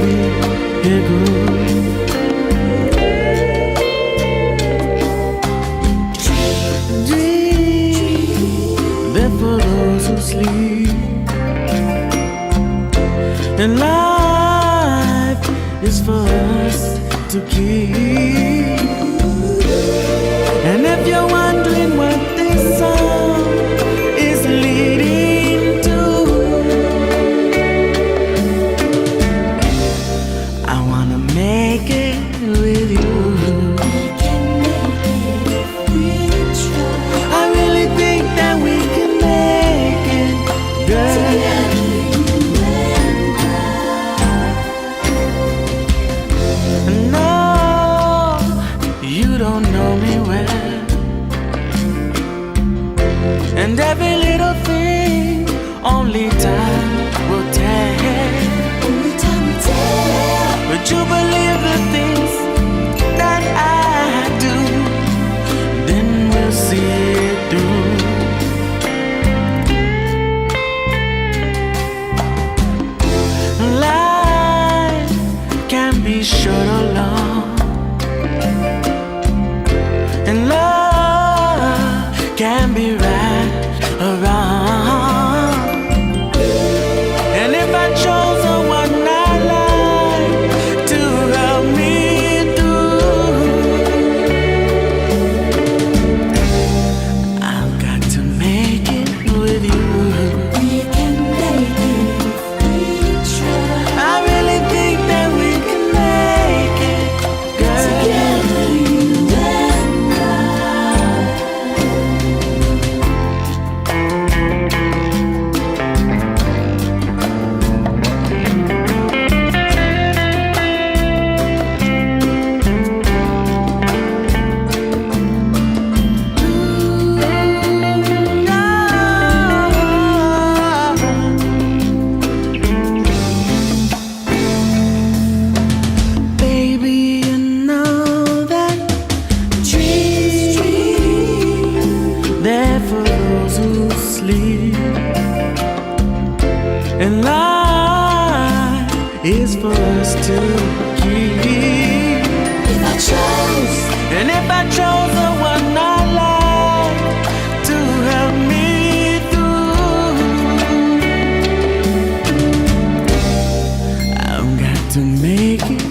baby, here goes. Dream, they're for those who sleep. And life is for us to keep. And if you're wondering what this song is leading to, I wanna make it with you. We can make it if we try. I really think that we can make it, girl. Together, you and No, you don't know me well. And every little thing only time will tell. only time will tell. But you believe the things that I do, then we'll see it through. Life can be short or long, and love can be right or wrong. And if I chose the one I like to help me through, I've got to make it with you. We can make it if we try. I really think that we can make it, girl. Together, you and Baby, you know that dreams, they're for those who sleep. And life is for us to keep. if I chose, And if I chose the one I like to help me through, I've got to make it